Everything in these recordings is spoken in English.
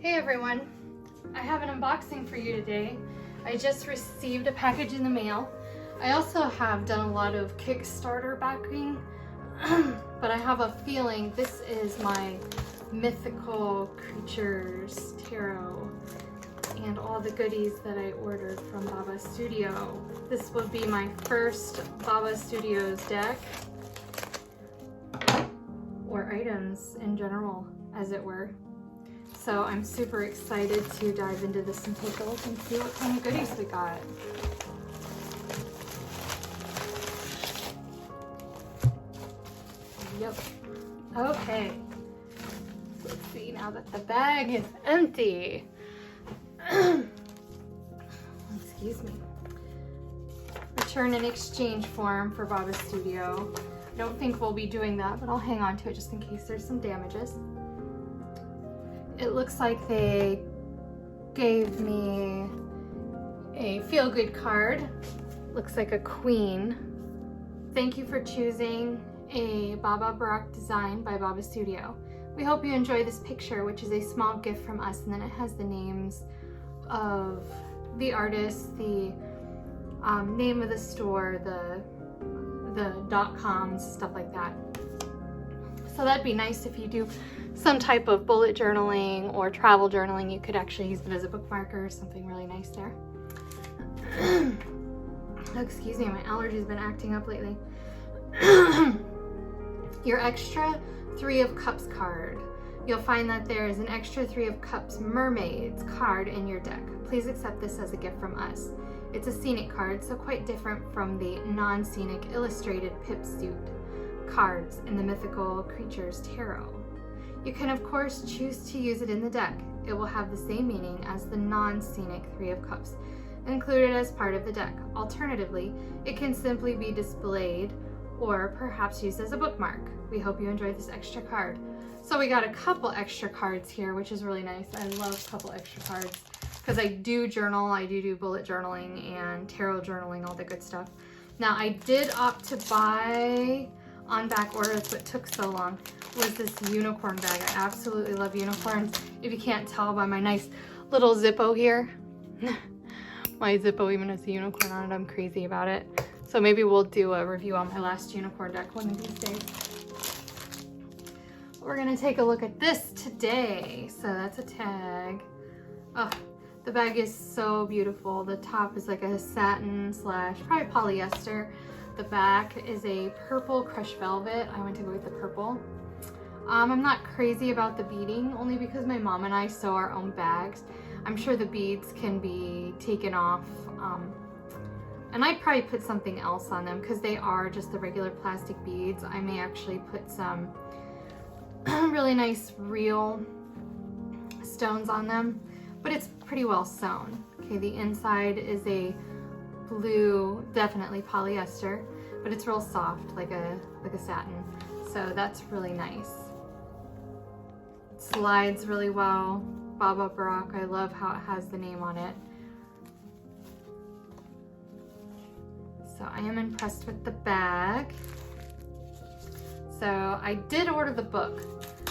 Hey everyone, I have an unboxing for you today. I just received a package in the mail. I also have done a lot of Kickstarter backing, but I have a feeling this is my Mythical Creatures Tarot and all the goodies that I ordered from Baba Studio. This will be my first Baba Studios deck, or items in general, as it were. So I'm super excited to dive into this and take a look and see what kind of goodies we got. Yep. Okay. Let's see now that the bag is empty. Excuse me. Return and exchange form for Baba Studio. I don't think we'll be doing that, but I'll hang on to it just in case there's some damages. It looks like they gave me a feel-good card. Looks like a queen. Thank you for choosing a Baba Barak design by Baba Studio. We hope you enjoy this picture, which is a small gift from us, and then it has the names of the artist, the name of the store, the .coms, stuff like that. So that'd be nice if you do some type of bullet journaling or travel journaling. You could actually use it as a bookmarker or something really nice there. Excuse me, my allergies been acting up lately. Your extra 3 of Cups card. You'll find that there is an extra 3 of Cups Mermaids card in your deck. Please accept this as a gift from us. It's a scenic card, so quite different from the non-scenic illustrated pipsuit cards in the Mythical Creatures Tarot. You can of course choose to use it in the deck. It will have the same meaning as the non-scenic 3 of Cups, included as part of the deck. Alternatively, it can simply be displayed or perhaps used as a bookmark. We hope you enjoy this extra card. So we got a couple extra cards here, which is really nice. I love a couple extra cards because I do journal, I do bullet journaling and tarot journaling, all the good stuff. Now I did opt to buy on back order, that's what took so long, was this unicorn bag. I absolutely love unicorns. If you can't tell by my nice little Zippo here, my Zippo even has a unicorn on it. I'm crazy about it. So maybe we'll do a review on my last unicorn deck one of these days. We're gonna take a look at this today. So that's a tag. Oh, the bag is so beautiful. The top is like a satin slash probably polyester. The back is a purple crushed velvet. I went to go with the purple. I'm not crazy about the beading, only because my mom and I sew our own bags. I'm sure the beads can be taken off. And I'd probably put something else on them because they are just the regular plastic beads. I may actually put some really nice real stones on them, but it's pretty well sewn. Okay, the inside is a blue, definitely polyester, but it's real soft, like a satin. So that's really nice. It slides really well. Baba Barak, I love how it has the name on it. So I am impressed with the bag. So I did order the book.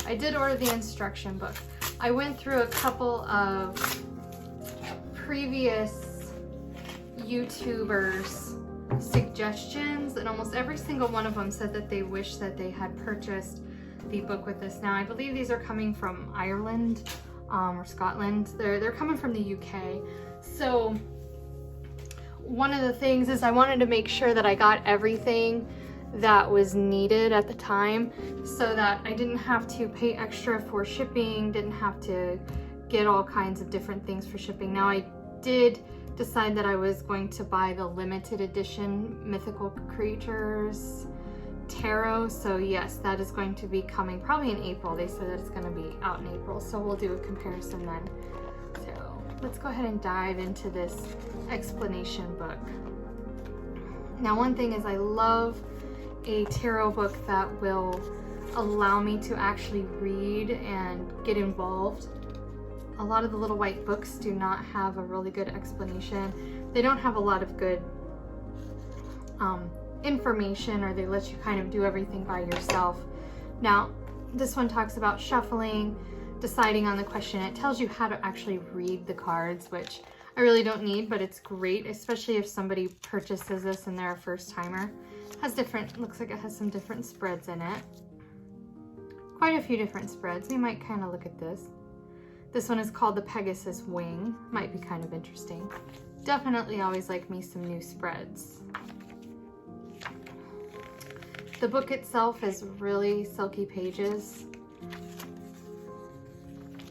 I did order the instruction book. I went through a couple of previous YouTubers' suggestions, and almost every single one of them said that they wish that they had purchased the book with this. Now I believe these are coming from Ireland or Scotland. They're coming from the UK. So one of the things is I wanted to make sure that I got everything that was needed at the time so that I didn't have to pay extra for shipping, didn't have to get all kinds of different things for shipping. Now I did decide that I was going to buy the limited edition Mythical Creatures Tarot. So yes, that is going to be coming probably in April. They said that it's going to be out in April. So we'll do a comparison then. So let's go ahead and dive into this explanation book. Now one thing is I love a tarot book that will allow me to actually read and get involved. A lot of the little white books do not have a really good explanation. They don't have a lot of good information, or they let you kind of do everything by yourself. Now, this one talks about shuffling, deciding on the question. It tells you how to actually read the cards, which I really don't need, but it's great, especially if somebody purchases this and they're a first timer. Has different, looks like it has some different spreads in it. Quite a few different spreads. We might kind of look at this. This one is called the Pegasus Wing. Might be kind of interesting. Definitely always like me some new spreads. The book itself is really silky pages.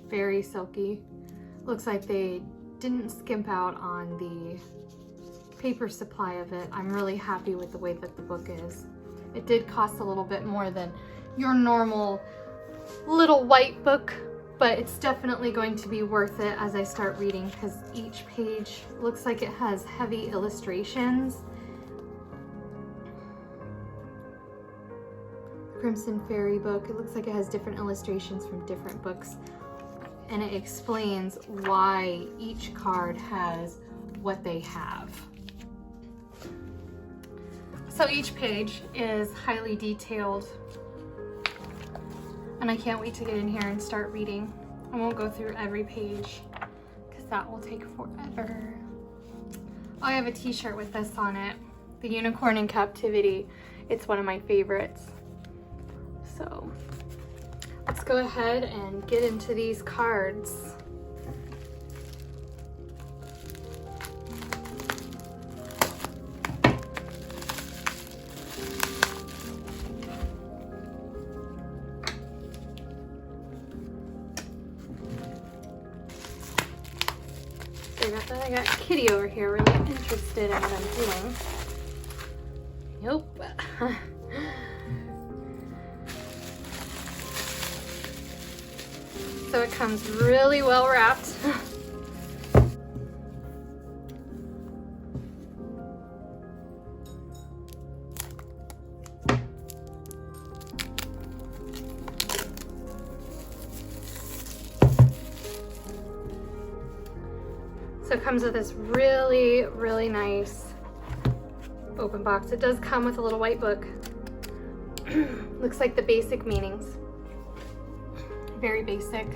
Very silky. Looks like they didn't skimp out on the paper supply of it. I'm really happy with the way that the book is. It did cost a little bit more than your normal little white book, but it's definitely going to be worth it as I start reading, because each page looks like it has heavy illustrations. Crimson Fairy book. It looks like it has different illustrations from different books, and it explains why each card has what they have. So each page is highly detailed, and I can't wait to get in here and start reading. I won't go through every page because that will take forever. I have a t-shirt with this on it, the Unicorn in Captivity. It's one of my favorites. So let's go ahead and get into these cards. I got Kitty over here really interested in what I'm doing. Nope. So it comes really well wrapped. So it comes with this really, really nice open box. It does come with a little white book. Looks like the basic meanings. Very basic.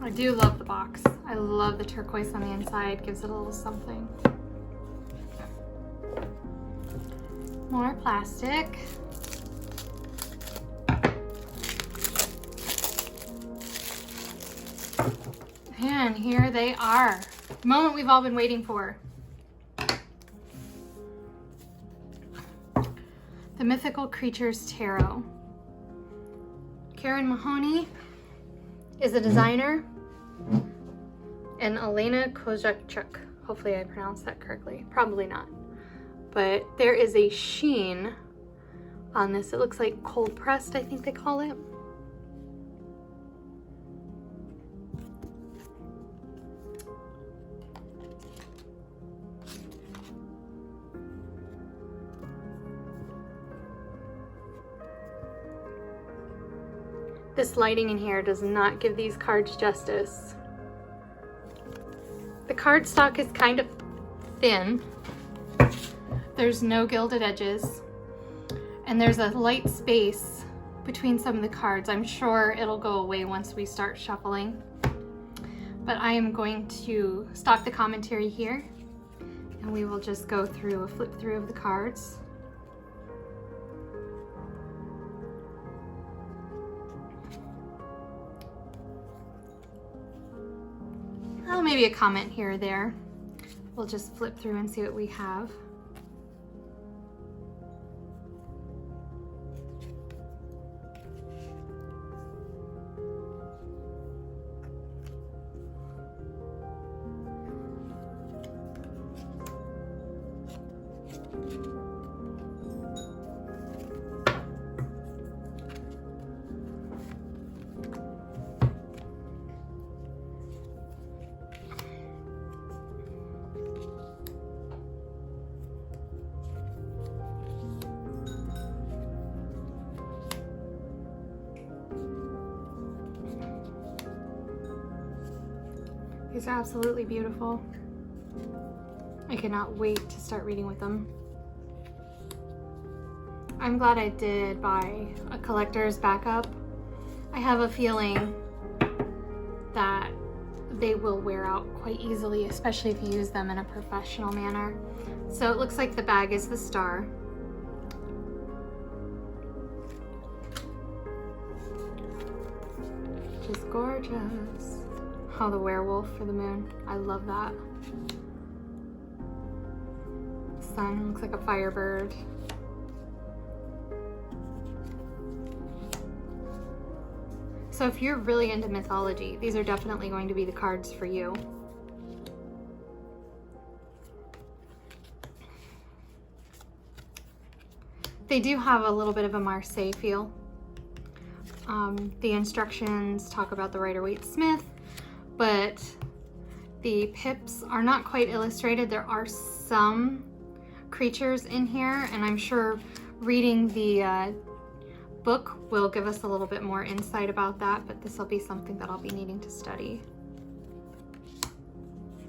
I do love the box. I love the turquoise on the inside. Gives it a little something. More plastic. And here they are. The moment we've all been waiting for. The Mythical Creatures Tarot. Karen Mahoney is a designer, and Elena Kozakchuk. Hopefully I pronounced that correctly. Probably not. But there is a sheen on this. It looks like cold pressed, I think they call it. This lighting in here does not give these cards justice. The cardstock is kind of thin. There's no gilded edges. And there's a light space between some of the cards. I'm sure it'll go away once we start shuffling. But I am going to stop the commentary here, and we will just go through a flip through of the cards. Oh, maybe a comment here or there. We'll just flip through and see what we have. These are absolutely beautiful. I cannot wait to start reading with them. I'm glad I did buy a collector's backup. I have a feeling that they will wear out quite easily, especially if you use them in a professional manner. So it looks like the bag is the star. Which is gorgeous. Oh, the werewolf for the moon. I love that. Sun looks like a firebird. So if you're really into mythology, these are definitely going to be the cards for you. They do have a little bit of a Marseille feel. The instructions talk about the Rider-Waite-Smith, but the pips are not quite illustrated. There are some creatures in here, and I'm sure reading the book will give us a little bit more insight about that, but this will be something that I'll be needing to study.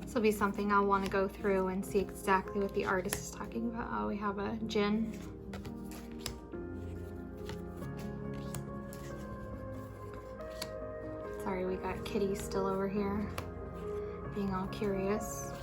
This will be something I'll want to go through and see exactly what the artist is talking about. Oh, we have a djinn. Sorry, we got Kitty still over here, being all curious.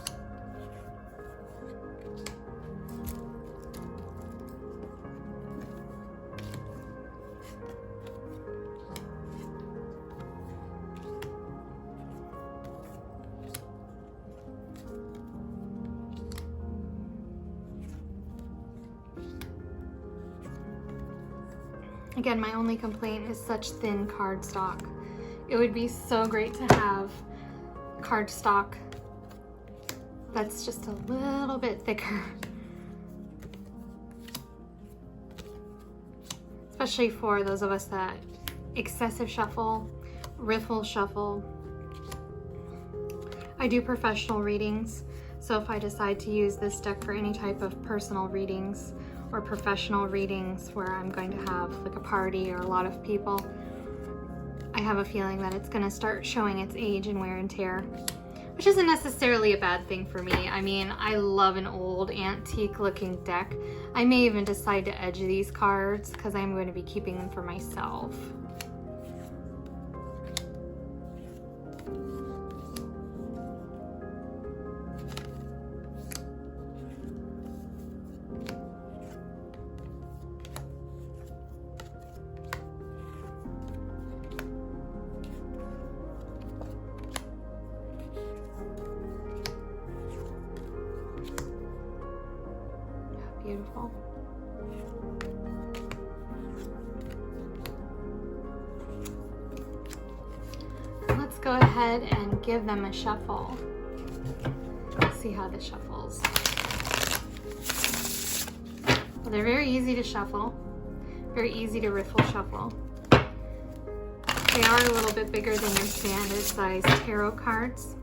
Again, my only complaint is such thin cardstock. It would be so great to have cardstock that's just a little bit thicker. Especially for those of us that excessive shuffle, riffle shuffle. I do professional readings, so if I decide to use this deck for any type of personal readings or professional readings where I'm going to have like a party or a lot of people, I have a feeling that it's going to start showing its age and wear and tear, which isn't necessarily a bad thing for me. I mean, I love an old antique looking deck. I may even decide to edge these cards because I'm going to be keeping them for myself. Beautiful. Let's go ahead and give them a shuffle. Let's see how this shuffles. Well, they're very easy to shuffle, very easy to riffle shuffle. They are a little bit bigger than your standard size tarot cards.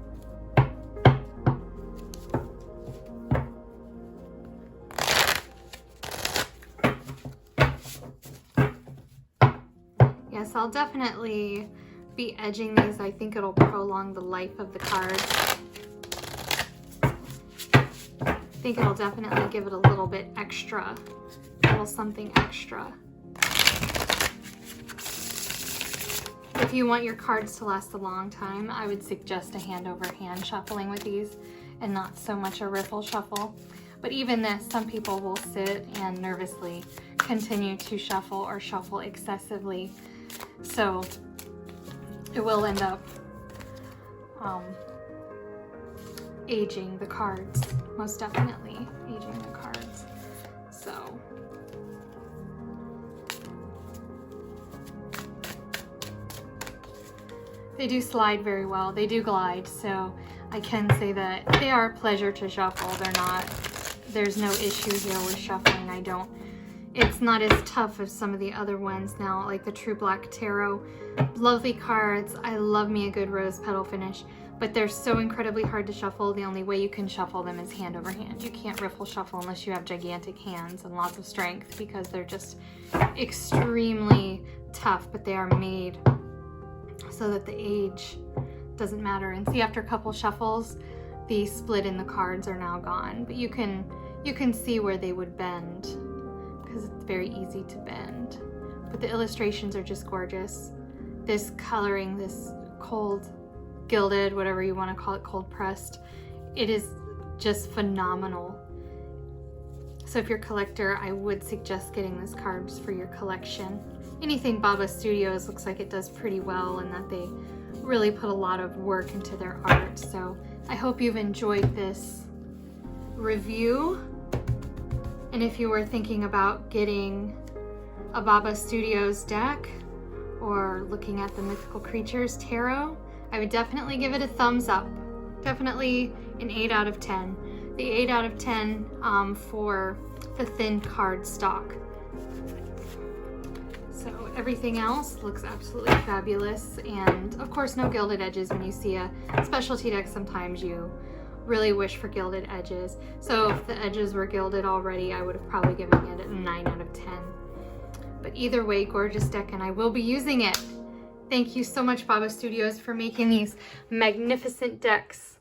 Yes, I'll definitely be edging these. I think it'll prolong the life of the card. I think it'll definitely give it a little bit extra, a little something extra. If you want your cards to last a long time, I would suggest a hand over hand shuffling with these and not so much a riffle shuffle. But even this, some people will sit and nervously continue to shuffle or shuffle excessively. So it will end up aging the cards, most definitely aging the cards. So they do slide very well. They do glide, so I can say that they are a pleasure to shuffle. There's no issue here with shuffling. It's not as tough as some of the other ones now, like the True Black Tarot. Lovely cards. I love me a good rose petal finish, but they're so incredibly hard to shuffle. The only way you can shuffle them is hand over hand. You can't riffle shuffle unless you have gigantic hands and lots of strength, because they're just extremely tough, but they are made so that the age doesn't matter. And see, after a couple shuffles, the split in the cards are now gone, but you can see where they would bend, because it's very easy to bend. But the illustrations are just gorgeous. This coloring, this cold gilded, whatever you want to call it, cold pressed, it is just phenomenal. So if you're a collector, I would suggest getting this cards for your collection. Anything Baba Studios looks like it does pretty well, and that they really put a lot of work into their art. So I hope you've enjoyed this review. And if you were thinking about getting a Baba Studios deck or looking at the Mythical Creatures Tarot, I would definitely give it a thumbs up. Definitely an 8 out of 10. The 8 out of 10 for the thin card stock. So everything else looks absolutely fabulous, and of course no gilded edges. When you see a specialty deck, sometimes you really wish for gilded edges. So if the edges were gilded already, I would have probably given it a 9 out of 10. But either way, gorgeous deck, and I will be using it. Thank you so much, Baba Studios, for making these magnificent decks.